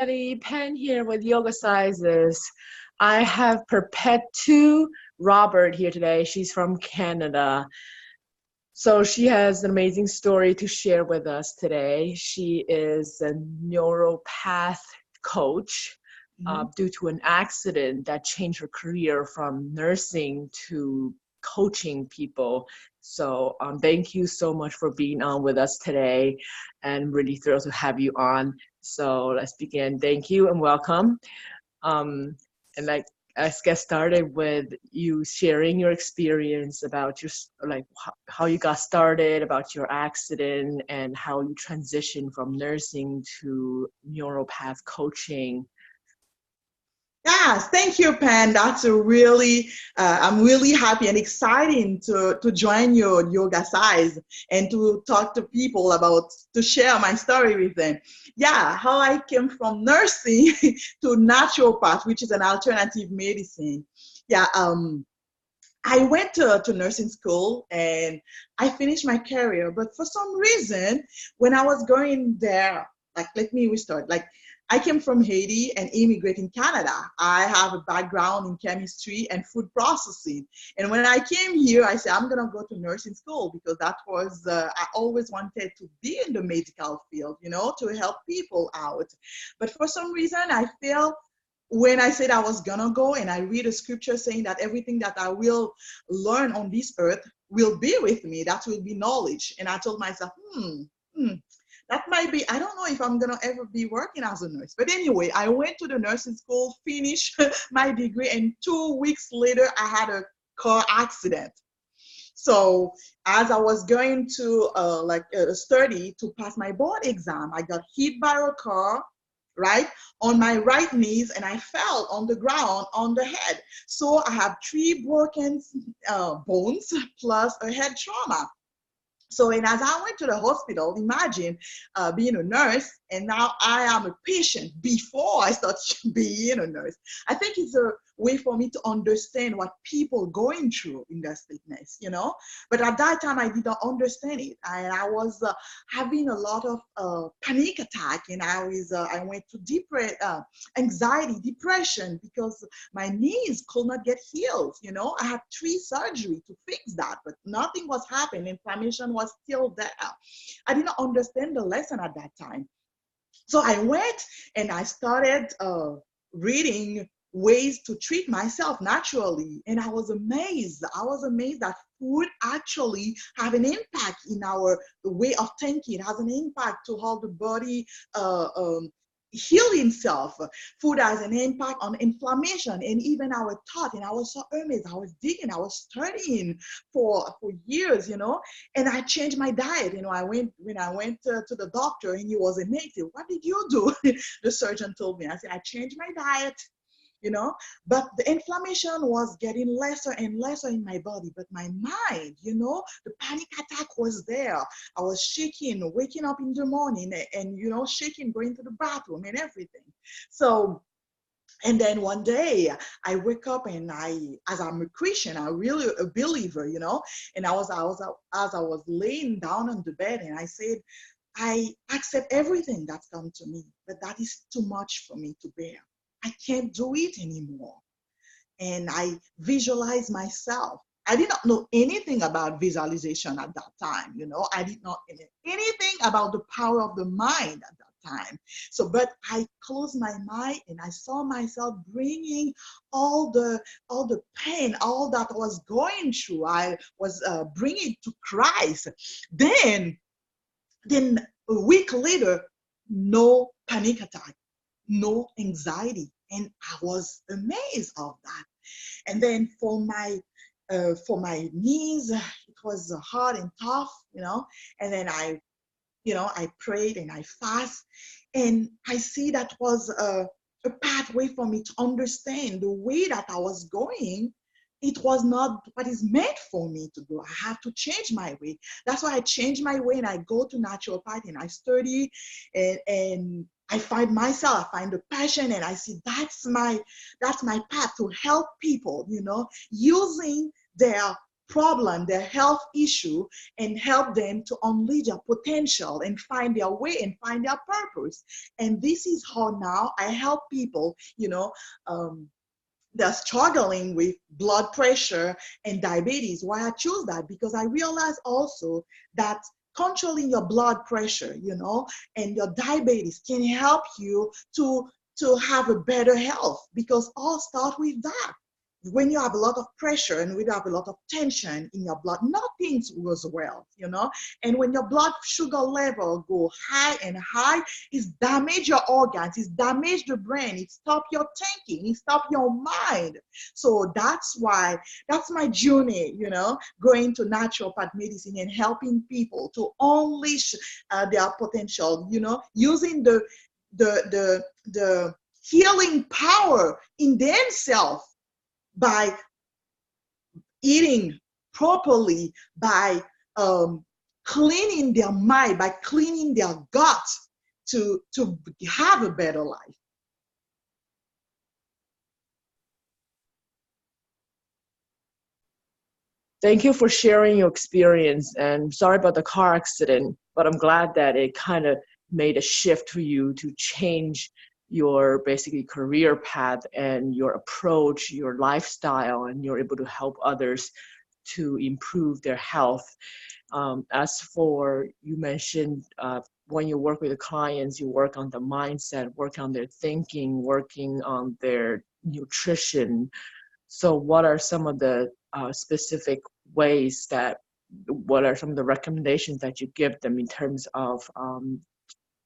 Pen here with Yoga Sizes. I have Perpétue Robert here today. She's from Canada. So she has an amazing story to share with us today. She is a neuropath coach Mhm. due to an accident that changed her career from nursing to coaching people. So thank you so much for being on with us today, and really thrilled to have you on. So let's begin. Thank you and welcome. And let's get started with you sharing your experience about your how you got started, about your accident, and how you transitioned from nursing to neuropath coaching. Yes, thank you, Pan. That's a really, I'm really happy and exciting to join your yoga size and to talk to people about, to share my story with them. Yeah, how I came from nursing to naturopath, which is an alternative medicine. Yeah, I went to nursing school and I finished my career, but for some reason, when I was going there, like, let me restart. Like, I came from Haiti and immigrated in Canada. I have a background in chemistry and food processing. And when I came here, I said, I'm going to go to nursing school because that was, I always wanted to be in the medical field, to help people out. But for some reason, I felt when I said I was gonna go and I read a scripture saying that everything that I will learn on this earth will be with me, that will be knowledge. And I told myself, that might be, I don't know if I'm gonna ever be working as a nurse. But anyway, I went to the nursing school, finished my degree, and 2 weeks later, I had a car accident. So as I was going to study to pass my board exam, I got hit by a car, right, on my right knees, and I fell on the ground on the head. So I have three broken bones plus a head trauma. So, and as I went to the hospital, imagine being a nurse, and now I am a patient before I start being a nurse. I think it's a way for me to understand what people going through in their sickness. But at that time, I did not understand it. I was having a lot of panic attack, and I went to anxiety, depression, because my knees could not get healed. I had 3 surgeries to fix that, but nothing was happening. Inflammation was still there. I didn't understand the lesson at that time. So I went and I started reading ways to treat myself naturally. And I was amazed. I was amazed that food actually have an impact in our way of thinking. It has an impact to how the body heal himself. Food has an impact on inflammation and even our thought. And I was so amazed. I was digging, I was studying for years. And I changed my diet. When I went to the doctor, and he was amazed. What did you do? The surgeon told me. I said, I changed my diet, you know but the inflammation was getting lesser and lesser in my body, but my mind, the panic attack was there. I was shaking, waking up in the morning, and shaking, going to the bathroom and everything. So, and then one day I wake up, and as I'm a Christian, I'm really a believer, and as I was laying down on the bed, and I said, I accept everything that's come to me, but that is too much for me to bear. I can't do it anymore. And I visualize myself. I did not know anything about visualization at that time. I did not know anything about the power of the mind at that time. So, but I closed my mind, and I saw myself bringing all the pain, all that I was going through. I was bringing to Christ. Then, then a week later, no panic attack, no anxiety, and I was amazed of that. And then for my knees, it was hard and tough. And then I prayed and I fast, and I see that was a pathway for me to understand the way that I was going. It was not what is meant for me to do. I have to change my way. That's why I change my way, and I go to naturopathy and I study, and I find myself, I find the passion, and I see that's my path to help people, using their problem, their health issue, and help them to unleash their potential and find their way and find their purpose. And this is how now I help people, they're struggling with blood pressure and diabetes. Why I choose that? Because I realize also that controlling your blood pressure, and your diabetes can help you to have a better health, because all start with that. When you have a lot of pressure and when you have a lot of tension in your blood, nothing goes well. And when your blood sugar level go high and high, it's damage your organs, it's damage the brain, it stop your thinking, it stop your mind. So that's why, that's my journey, going to naturopath medicine and helping people to unleash their potential, using the healing power in themselves by eating properly, by cleaning their mind, by cleaning their gut to have a better life. Thank you for sharing your experience, and sorry about the car accident, but I'm glad that it kind of made a shift for you to change your basically career path and your approach, your lifestyle, and you're able to help others to improve their health. As for, you mentioned when you work with the clients, you work on the mindset, work on their thinking, working on their nutrition. So what are some of the specific ways what are some of the recommendations that you give them in terms of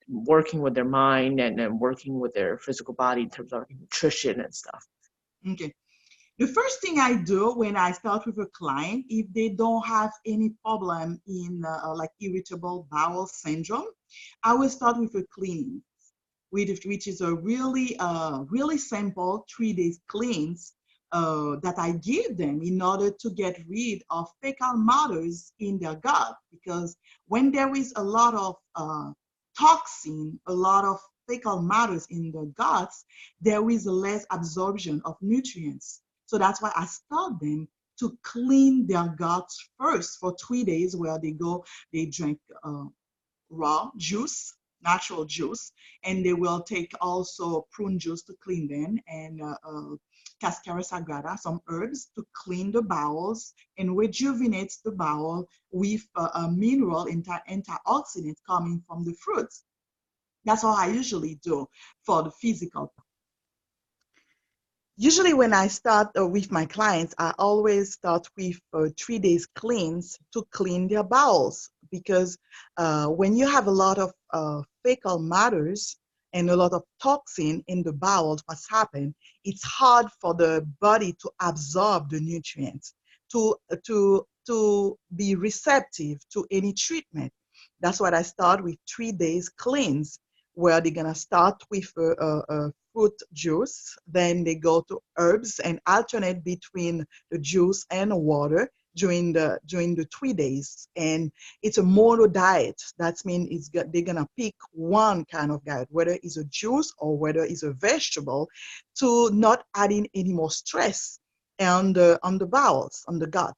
working with their mind and working with their physical body in terms of nutrition and stuff? Okay. The first thing I do when I start with a client, if they don't have any problem in like irritable bowel syndrome, I will start with a cleaning, which is a really simple 3 days cleanse that I give them in order to get rid of fecal matters in their gut. Because when there is a lot of toxin, a lot of fecal matters in the guts, there is less absorption of nutrients. So that's why I start them to clean their guts first for 3 days, where they drink raw juice, natural juice, and they will take also prune juice to clean them, and cascara sagrada, some herbs to clean the bowels and rejuvenate the bowel with a mineral antioxidant coming from the fruits. That's all I usually do for the physical. Usually when I start with my clients, I always start with 3 days cleanse to clean their bowels, because when you have a lot of fecal matters and a lot of toxin in the bowels, what's happened, it's hard for the body to absorb the nutrients, to be receptive to any treatment. That's what I start with 3 days cleanse, where they're gonna start with a fruit juice, then they go to herbs and alternate between the juice and water during the 3 days. And it's a mono diet. That means they're gonna pick one kind of diet, whether it's a juice or whether it's a vegetable, to not adding any more stress on the bowels, on the gut.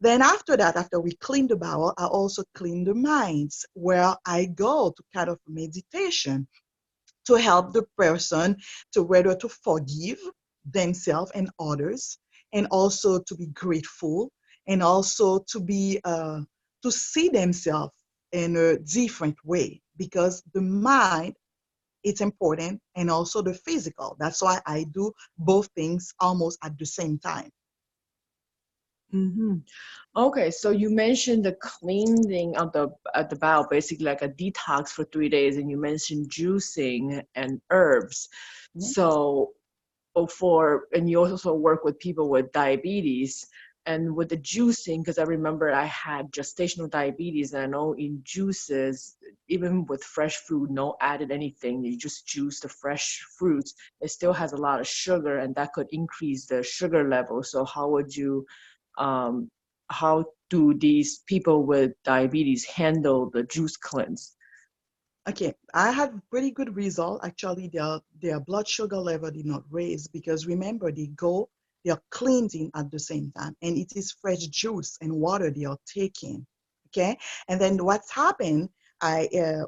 Then after that, after we clean the bowel, I also clean the minds, where I go to kind of meditation to help the person to whether to forgive themselves and others, and also to be grateful, and also to be to see themselves in a different way, because the mind, it's important, and also the physical. That's why I do both things almost at the same time. Mm-hmm. Okay, so you mentioned the cleansing of the bowel, basically like a detox for 3 days, and you mentioned juicing and herbs. Mhm. So and you also work with people with diabetes, and with the juicing, because I remember I had gestational diabetes, and I know in juices, even with fresh food, no added anything, you just juice the fresh fruits, it still has a lot of sugar, and that could increase the sugar level. So um, how do these people with diabetes handle the juice cleanse? Okay, I had pretty good result. Actually, their blood sugar level did not raise, because remember, they are cleansing at the same time, and it is fresh juice and water they are taking. Okay, and then what's happened?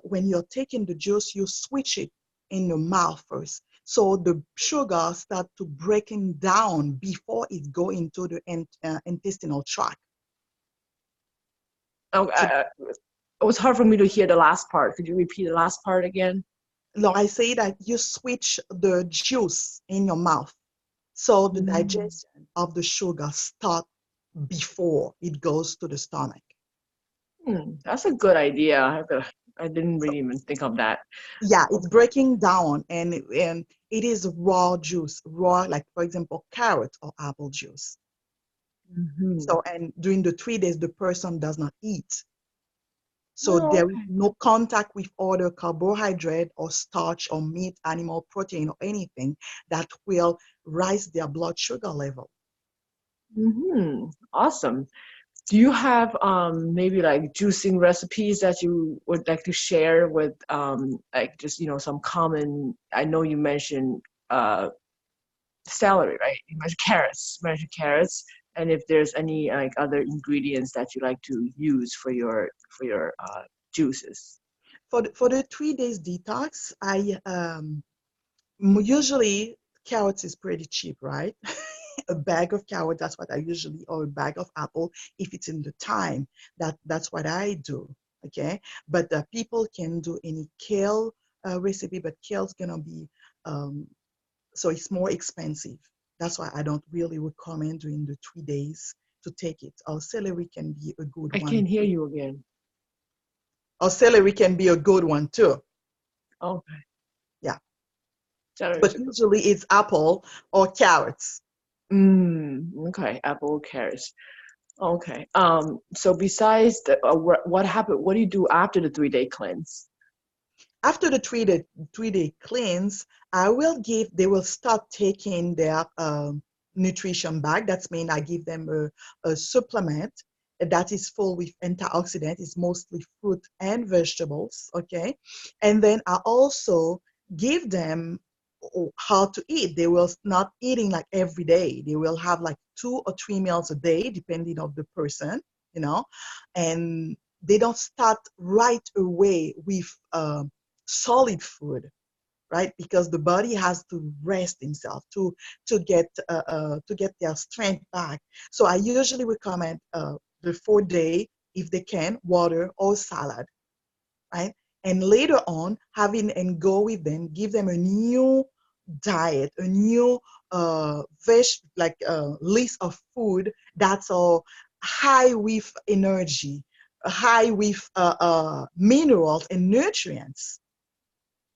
When you're taking the juice, you switch it in the mouth first, so the sugar start to breaking down before it go into the intestinal tract. Oh, So it was hard for me to hear the last part. Could you repeat the last part again? no, I say that you switch the juice in your mouth, so the Mm. digestion of the sugar start before it goes to the stomach. That's a good idea. I didn't So really even think of that. yeah, it's Okay. breaking down, and it is raw juice, raw, like for example, carrot or apple juice. Mm-hmm. So, and during the 3 days, the person does not eat. So Oh, there is okay. no contact with other carbohydrate or starch or meat, animal protein, or anything that will rise their blood sugar level. Mm-hmm. Awesome. Do you have maybe like juicing recipes that you would like to share with like just some common? I know you mentioned celery, right? You mentioned carrots. You mentioned carrots, and if there's any like other ingredients that you like to use for your juices. For the 3 days detox, I usually carrots is pretty cheap, right? A bag of carrot, that's what I usually, or a bag of apple, if it's in the time, that's what I do. Okay, but people can do any kale recipe, but kale's gonna be so it's more expensive. That's why I don't really recommend during the 3 days to take it. Or celery can be a good I one can't hear too. you again. Or celery can be a good one too. Okay. Yeah, Celery is but a good. usually it's apple or carrots. Okay. Apple, carrots. Okay. So besides what happened? What do you do after the 3-day cleanse? After the 3-day cleanse, they will start taking their nutrition bag. That's mean I give them a supplement that is full with antioxidants. It's mostly fruit and vegetables, okay? And then I also give them how to eat. They will not eating like every day. They will have like 2 or 3 meals a day, depending on the person, you know, and they don't start right away with solid food, right? Because the body has to rest himself to get their strength back. So I usually recommend the 4 day, if they can, water or salad, right? And later on, having and go with them, give them a new diet, a new veg like list of food that's all high with energy, high with minerals and nutrients,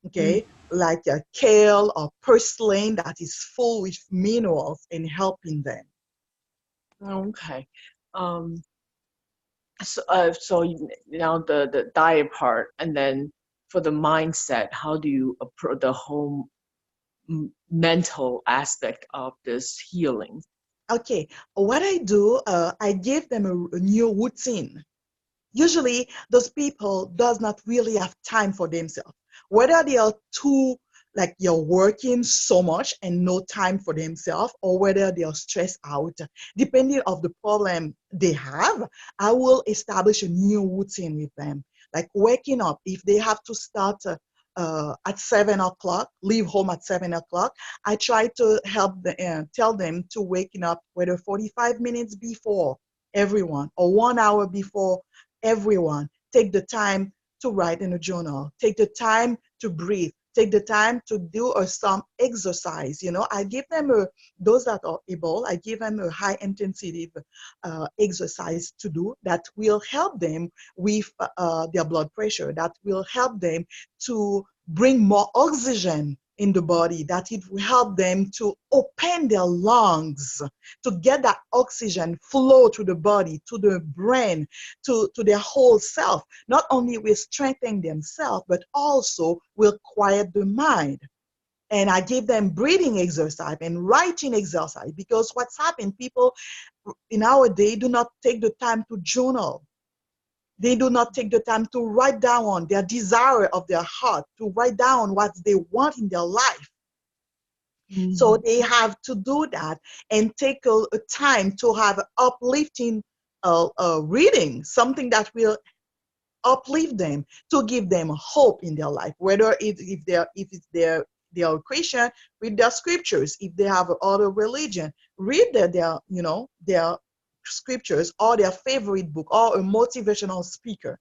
okay, like kale or purslane that is full with minerals and helping them. Okay. Um, so now the diet part, and then for the mindset, how do you approach the whole mental aspect of this healing? Okay, what I do, I give them a new routine. Usually those people does not really have time for themselves, whether they are too, like you're working so much and no time for themselves, or whether they are stressed out, depending of the problem they have. I will establish a new routine with them, like waking up. If they have to start at 7 o'clock, leave home at 7 o'clock, I try to help tell them to waking up whether 45 minutes before everyone or 1 hour before everyone. Take the time to write in a journal. Take the time to breathe. Take the time to do or some exercise. I give them those that are able, I give them a high intensity exercise to do that will help them with their blood pressure, that will help them to bring more oxygen in the body, that it will help them to open their lungs, to get that oxygen flow to the body, to the brain, to their whole self. Not only will strengthen themselves, but also will quiet the mind. And I give them breathing exercise and writing exercise, because what's happened, people in our day do not take the time to journal. They do not take the time to write down their desire of their heart, to write down what they want in their life. So Mhm. they have to do that and take a time to have uplifting reading, something that will uplift them, to give them hope in their life. Whether if it's they are Christian, read their scriptures. If they have other religion, read their scriptures or their favorite book or a motivational speaker.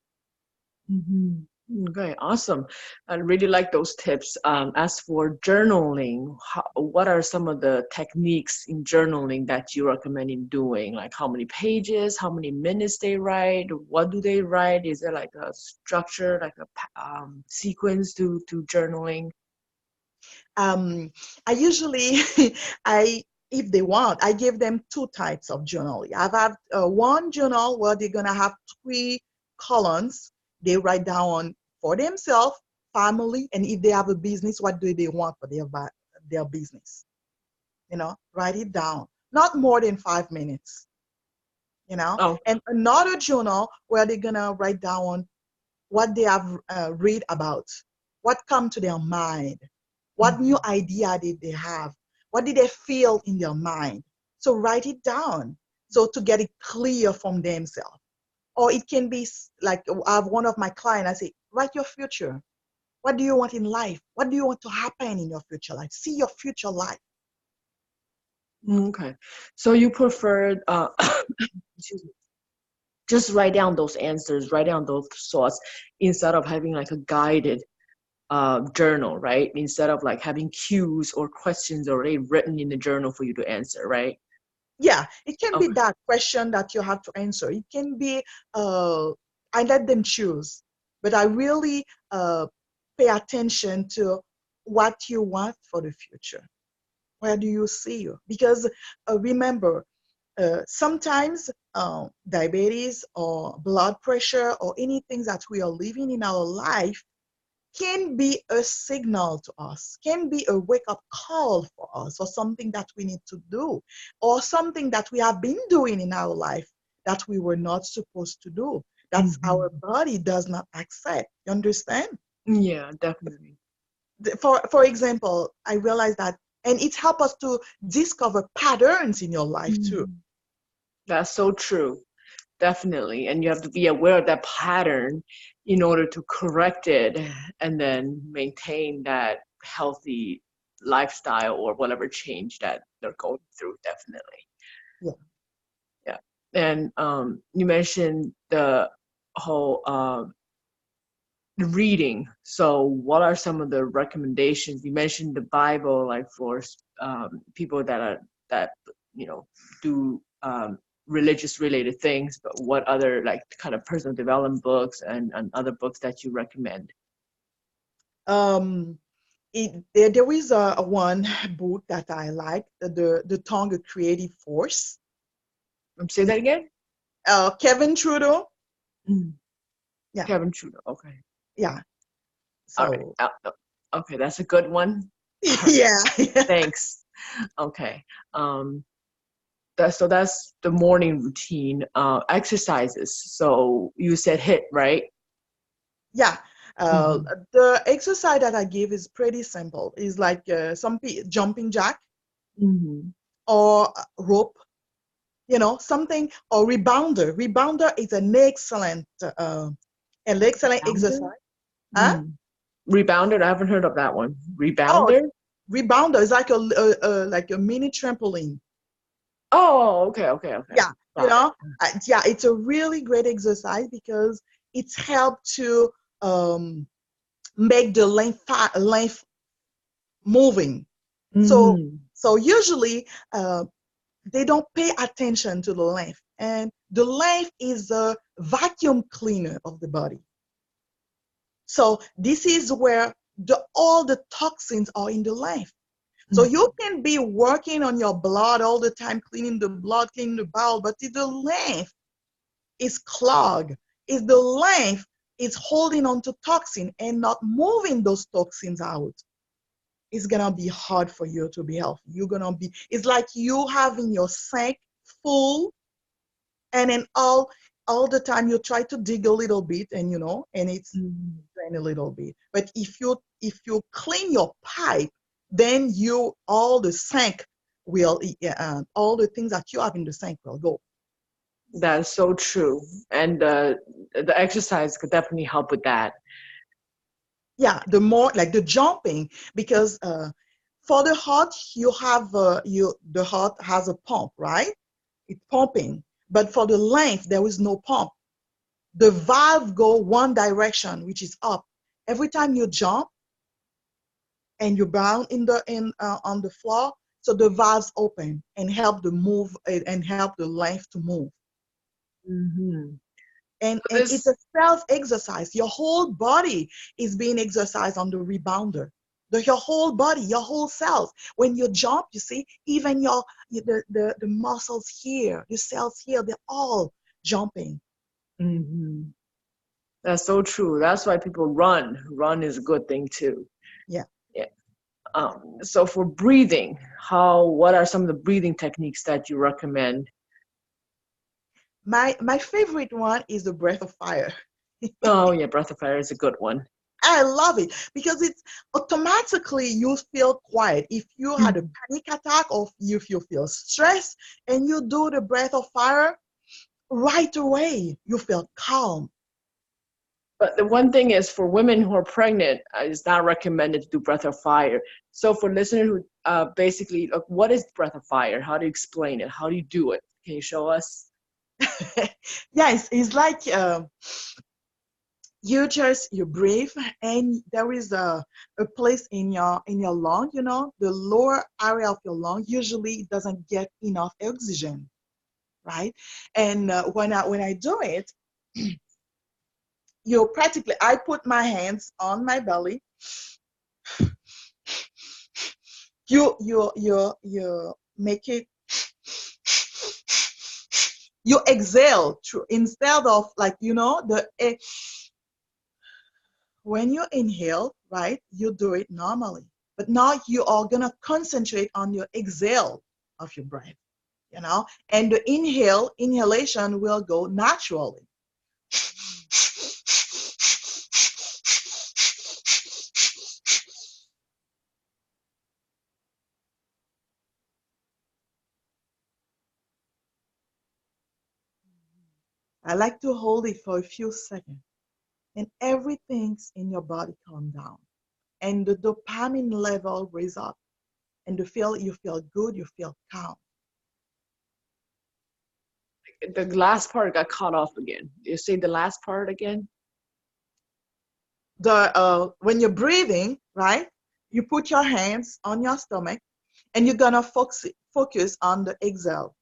Mhm. Okay, awesome. I really like those tips. As for journaling, what are some of the techniques in journaling that you recommend in doing? Like how many pages, how many minutes they write, what do they write? Is there like a structure, like a sequence to journaling? Um, I usually, I if they want, I give them two types of journaling. I've had one journal where they're gonna have three columns. They write down for themselves, family, and if they have a business, what do they want for their business? Write it down. Not more than 5 minutes. Oh, And another journal where they're gonna write down what they have read about, what come to their mind, what new mhm. idea did they have, what did they feel in their mind. So write it down, so to get it clear from themselves. Or it can be like I have one of my clients, I say, write your future. What do you want in life? What do you want to happen in your future life? See your future life. Okay. So you prefer, excuse me, just write down those answers, write down those thoughts instead of having like a guided journal, right? Instead of like having cues or questions already written in the journal for you to answer, right? Yeah, it can be Okay. that question that you have to answer. It can be, uh, I let them choose, but I really pay attention to what you want for the future. Where do you see you? Because remember, sometimes diabetes or blood pressure or anything that we are living in our life can be a signal to us, can be a wake up call for us, or something that we need to do, or something that we have been doing in our life that we were not supposed to do, that our Hmm. body does not accept. You understand? Yeah, definitely. For example, I realized that, and it helps us to discover patterns in your life too. Mhm. That's so true. Definitely. And you have to be aware of that pattern in order to correct it and then maintain that healthy lifestyle or whatever change that they're going through. Definitely. Yeah. Yeah. And you mentioned the whole reading. So what are some of the recommendations? You mentioned the Bible, like for people that you know do religious related things, but what other like kind of personal development books and other books that you recommend? Um, there is a one book that I like, the Tongue of Creative Force. Say that again. Kevin Trudeau. Mm. Yeah, Kevin Trudeau. Okay. yeah. All right. So Okay, that's a good one. yeah. Thanks. Okay. Um, that's the morning routine. Exercises. So you said hit, right? Yeah. Uh, Mm-hmm. the exercise that I give is pretty simple. It's like jumping jack Mm-hmm. or rope, something, or rebounder. Rebounder is an excellent Rebounder? exercise. Huh? Mm. Rebounder? I haven't heard of that one. Oh, Rebounder? rebounder is like a mini trampoline. Oh, okay, okay, okay. Yeah, Got it. yeah, it's a really great exercise because it's helped to um, make the length moving. So Mm-hmm. so usually they don't pay attention to the length, and the length is a vacuum cleaner of the body. So this is where all the toxins are in the lymph. So Mm-hmm. you can be working on your blood all the time, cleaning the blood, cleaning the bowel, but if the lymph is clogged, if the lymph is holding on to toxin and not moving those toxins out, it's gonna be hard for you to be healthy. It's like you having your sink full, and then all the time you try to dig a little bit, and it's Mm-hmm. drain a little bit. But if you clean your pipe, then all the sink will, all the things that you have in the sink will go. That's so true. And the exercise could definitely help with that. Yeah, the more like the jumping, because for the heart, the heart has a pump, right? It's pumping. But for the length, there is no pump. The valve go one direction, which is up. Every time you jump and you bound on the floor, so the valves open and help the move and help the length to move. Mm-hmm. And it's a self exercise. Your whole body is being exercised on the rebounder. Your whole body, your whole cells. When you jump, you see, even the muscles here, the cells here, they're all jumping. Mm-hmm. That's so true. That's why people run. Run is a good thing too. Yeah. Yeah. So for breathing, what are some of the breathing techniques that you recommend? My favorite one is the breath of fire. Oh yeah, breath of fire is a good one. I love it because it's automatically you feel quiet. If you had a panic attack or if you feel stressed and you do the breath of fire, right away you feel calm. But the one thing is, for women who are pregnant, it's not recommended to do breath of fire. So for listeners who basically, what is breath of fire? How do you explain it? How do you do it? Can you show us? Yes, it's like you breathe and there is a place in your lung, the lower area of your lung usually doesn't get enough oxygen, right? And when I do it, I put my hands on my belly. You make it, you exhale through, instead of like, when you inhale, right, you do it normally. But now you are gonna concentrate on your exhale of your breath, and the inhalation will go naturally. I like to hold it for a few seconds, and everything's in your body calm down, and the dopamine level raise up, and you feel good, you feel calm. The last part got cut off again. You say the last part again? When you're breathing, right, you put your hands on your stomach, and you're gonna focus on the exhale.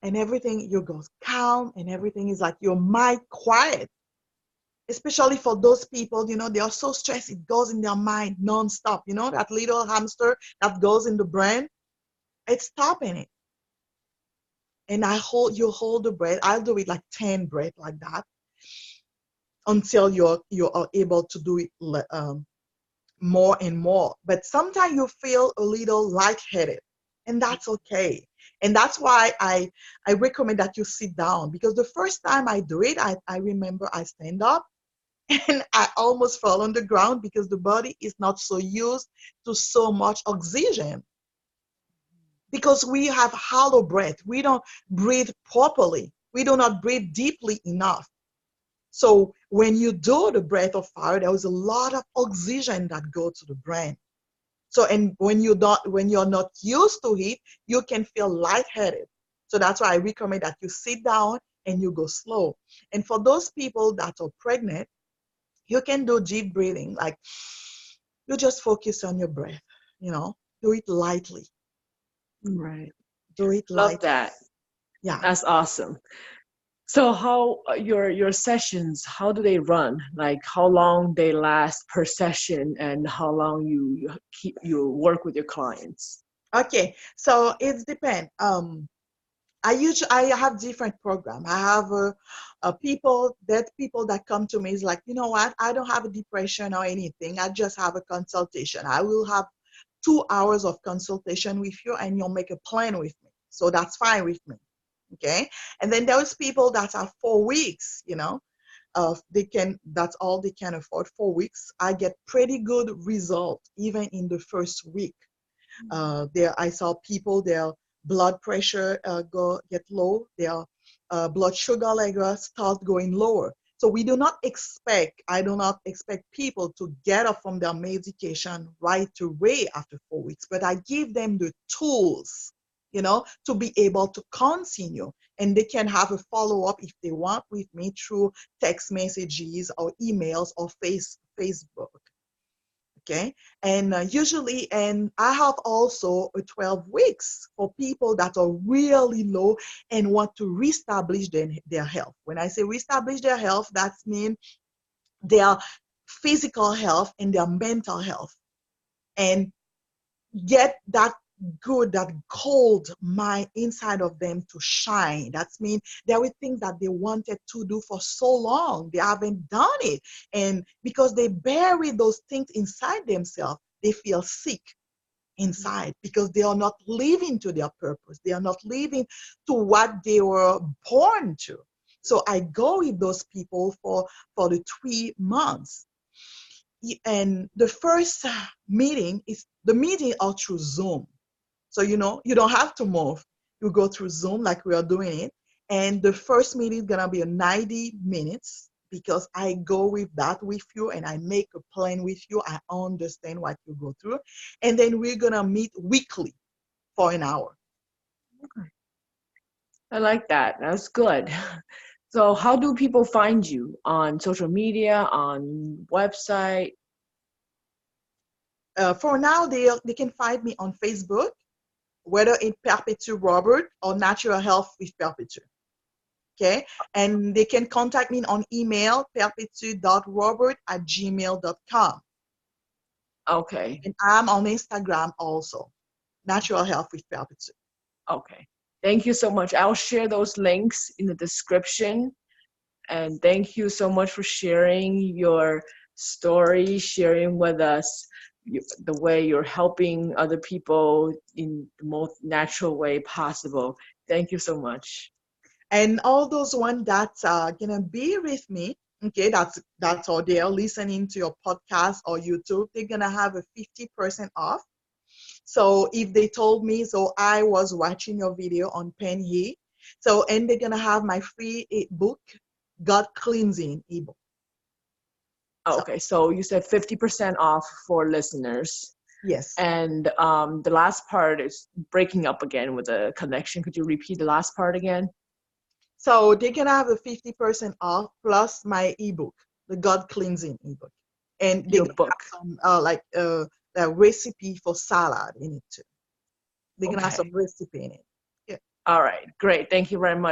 And everything you goes calm, and everything is like your mind quiet. Especially for those people, they are so stressed, it goes in their mind nonstop. That little hamster that goes in the brain, it's stopping it. And you hold the breath. I'll do it like 10 breaths like that until you are able to do it more and more. But sometimes you feel a little lightheaded, and that's okay. And that's why I recommend that you sit down, because the first time I do it, I remember I stand up and I almost fall on the ground because the body is not so used to so much oxygen. Because we have hollow breath. We don't breathe properly. We do not breathe deeply enough. So when you do the breath of fire, there is a lot of oxygen that goes to the brain. So, and when you're not used to it, you can feel lightheaded. So that's why I recommend that you sit down and you go slow. And for those people that are pregnant, you can do deep breathing. Like, you just focus on your breath, do it lightly. Right. Do it Love lightly. that. Yeah. That's awesome. So how your sessions, how do they run? Like how long they last per session, and how long you work with your clients? Okay. So it depends. I have different program. I have people that come to me is like, you know what? I don't have a depression or anything. I just have a consultation. I will have 2 hours of consultation with you, and you'll make a plan with me. So that's fine with me. Okay. And then there's people that are 4 weeks. That's all they can afford. 4 weeks. I get pretty good result even in the first week. There I saw people, their blood pressure get low, their blood sugar level start going lower. So I do not expect people to get off from their medication right away after 4 weeks, but I give them the tools, to be able to continue. And they can have a follow-up if they want with me through text messages or emails or Facebook. Okay. And usually, and I have also a 12 weeks for people that are really low and want to reestablish their health. When I say reestablish their health, that means their physical health and their mental health, and get that good, that gold mind inside of them to shine. That means there were things that they wanted to do for so long, they haven't done it. And because they bury those things inside themselves, they feel sick inside because they are not living to their purpose. They are not living to what they were born to. So I go with those people for the 3 months. And the first meeting are through Zoom. So, you don't have to move. You go through Zoom like we are doing it. And the first meeting is going to be a 90 minutes because I go with that with you and I make a plan with you. I understand what you go through. And then we're going to meet weekly for an hour. Okay. I like that. That's good. So how do people find you? On social media, on website? For now, they can find me on Facebook, whether in Perpétue Robert or Natural Health with Perpétue. Okay. And they can contact me on email, perpetue.robert@gmail.com. Okay. And I'm on Instagram also, Natural Health with Perpetue. Okay. Thank you so much. I'll share those links in the description. And thank you so much for sharing your story, sharing with us the way you're helping other people in the most natural way possible. Thank you so much. And all those ones that are gonna be with me, okay, that's all there listening to your podcast or YouTube, they're gonna have a 50% off. So if they told me, so I was watching your video on Penny, so and they're gonna have my free book, gut cleansing ebook. Okay, so you said 50% off for listeners. Yes. And the last part is breaking up again with the connection. Could you repeat the last part again? So they can have a 50% off plus my ebook, the gut cleansing ebook. And they Your can book. have some the recipe for salad in it too. They can have Okay. some recipe in it. Yeah. All right, great. Thank you very much.